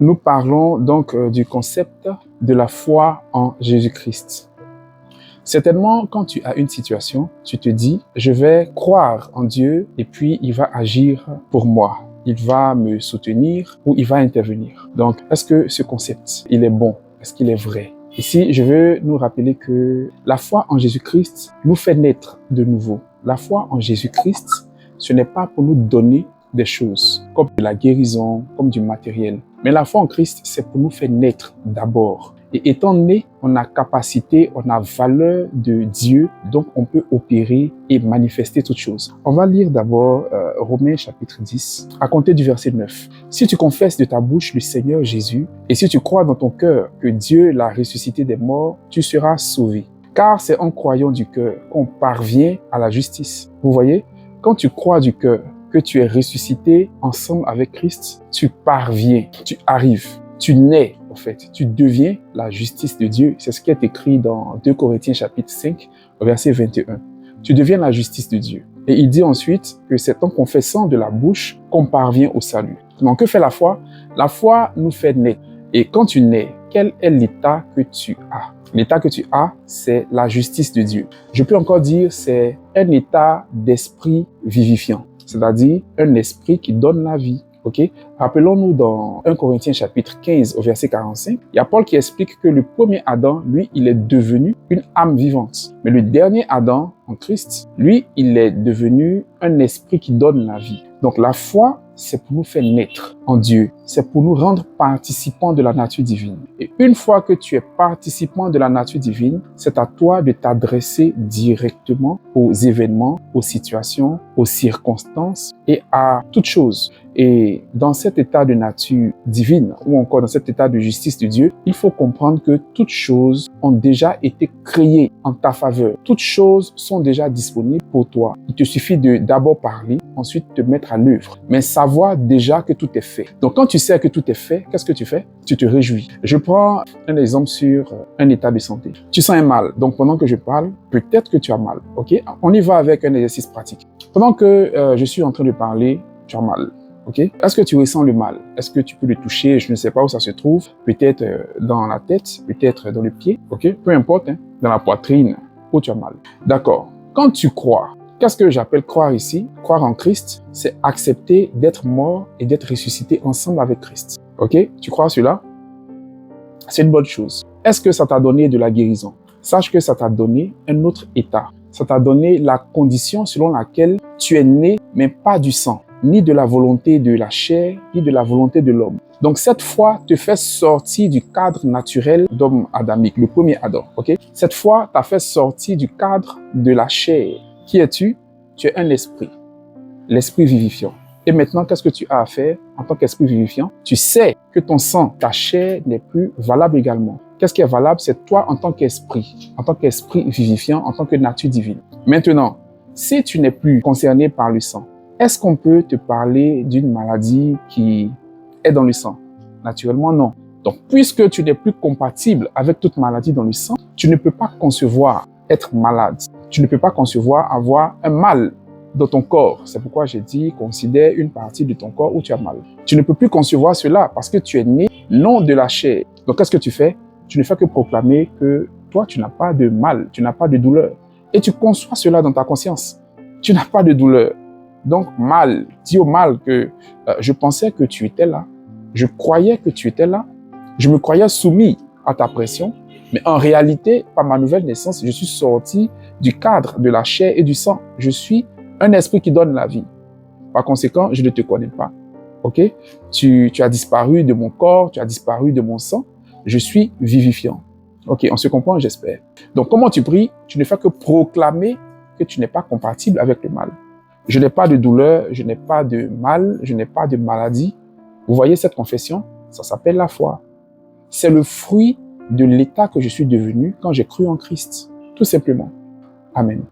nous parlons donc du concept de la foi en Jésus-Christ. Certainement, quand tu as une situation, tu te dis, je vais croire en Dieu et puis il va agir pour moi. Il va me soutenir ou il va intervenir. Donc, est-ce que ce concept, il est bon? Est-ce qu'il est vrai? Ici, je veux nous rappeler que la foi en Jésus-Christ nous fait naître de nouveau. La foi en Jésus-Christ, ce n'est pas pour nous donner des choses, comme de la guérison, comme du matériel. Mais la foi en Christ, c'est pour nous faire naître d'abord. Et étant né, on a capacité, on a valeur de Dieu, donc on peut opérer et manifester toutes choses. On va lire d'abord Romains chapitre 10, à compter du verset 9. Si tu confesses de ta bouche le Seigneur Jésus, et si tu crois dans ton cœur que Dieu l'a ressuscité des morts, tu seras sauvé. Car c'est en croyant du cœur qu'on parvient à la justice. Vous voyez, quand tu crois du cœur que tu es ressuscité ensemble avec Christ, tu parviens, tu arrives, tu nais. En fait, tu deviens la justice de Dieu. C'est ce qui est écrit dans 2 Corinthiens chapitre 5, verset 21. Tu deviens la justice de Dieu. Et il dit ensuite que c'est en confessant de la bouche qu'on parvient au salut. Donc, que fait la foi? La foi nous fait naître. Et quand tu nais, quel est l'état que tu as? L'état que tu as, c'est la justice de Dieu. Je peux encore dire, c'est un état d'esprit vivifiant. C'est-à-dire un esprit qui donne la vie. Okay? Rappelons-nous dans 1 Corinthiens chapitre 15 au verset 45, il y a Paul qui explique que le premier Adam, lui, il est devenu une âme vivante. Mais le dernier Adam, en Christ, lui, il est devenu un esprit qui donne la vie. Donc la foi, c'est pour nous faire naître en Dieu. C'est pour nous rendre participants de la nature divine. Et une fois que tu es participant de la nature divine, c'est à toi de t'adresser directement aux événements, aux situations, aux circonstances et à toutes choses. Et dans cet état de nature divine, ou encore dans cet état de justice de Dieu, il faut comprendre que toutes choses ont déjà été créées en ta faveur. Toutes choses sont déjà disponibles pour toi. Il te suffit de d'abord parler, ensuite te mettre à l'œuvre. Mais savoir déjà que tout est fait. Donc quand tu sais que tout est fait, qu'est-ce que tu fais? Tu te réjouis. Je prends un exemple sur un état de santé. Tu sens un mal. Donc pendant que je parle, peut-être que tu as mal. Ok? On y va avec un exercice pratique. Pendant que je suis en train de parler, tu as mal. Okay? Est-ce que tu ressens le mal? Est-ce que tu peux le toucher? Je ne sais pas où ça se trouve. Peut-être dans la tête, peut-être dans le pied. Okay? Peu importe, hein? Dans la poitrine, où tu as mal. D'accord. Quand tu crois, qu'est-ce que j'appelle croire ici? Croire en Christ, c'est accepter d'être mort et d'être ressuscité ensemble avec Christ. Ok? Tu crois à cela? C'est une bonne chose. Est-ce que ça t'a donné de la guérison? Sache que ça t'a donné un autre état. Ça t'a donné la condition selon laquelle tu es né, mais pas du sang, ni de la volonté de la chair, ni de la volonté de l'homme. Donc cette foi te fait sortir du cadre naturel d'homme adamique, le premier Adam. Okay? Cette foi t'a fait sortir du cadre de la chair. Qui es-tu? Tu es un esprit, l'esprit vivifiant. Et maintenant, qu'est-ce que tu as à faire en tant qu'esprit vivifiant? Tu sais que ton sang, ta chair n'est plus valable également. Qu'est-ce qui est valable? C'est toi en tant qu'esprit vivifiant, en tant que nature divine. Maintenant, si tu n'es plus concerné par le sang, est-ce qu'on peut te parler d'une maladie qui est dans le sang? Naturellement, non. Donc, puisque tu n'es plus compatible avec toute maladie dans le sang, tu ne peux pas concevoir être malade. Tu ne peux pas concevoir avoir un mal dans ton corps. C'est pourquoi j'ai dit, considère une partie de ton corps où tu as mal. Tu ne peux plus concevoir cela parce que tu es né non de la chair. Donc, qu'est-ce que tu fais? Tu ne fais que proclamer que toi, tu n'as pas de mal, tu n'as pas de douleur. Et tu conçois cela dans ta conscience. Tu n'as pas de douleur. Donc, mal, dis au mal que je pensais que tu étais là. Je croyais que tu étais là. Je me croyais soumis à ta pression. Mais en réalité, par ma nouvelle naissance, je suis sorti du cadre de la chair et du sang. Je suis un esprit qui donne la vie. Par conséquent, je ne te connais pas. Ok? Tu as disparu de mon corps, tu as disparu de mon sang. Je suis vivifiant. Ok, on se comprend, j'espère. Donc, comment tu pries? Tu ne fais que proclamer que tu n'es pas compatible avec le mal. Je n'ai pas de douleur, je n'ai pas de mal, je n'ai pas de maladie. Vous voyez cette confession? Ça s'appelle la foi. C'est le fruit de l'état que je suis devenu quand j'ai cru en Christ. Tout simplement. Amen.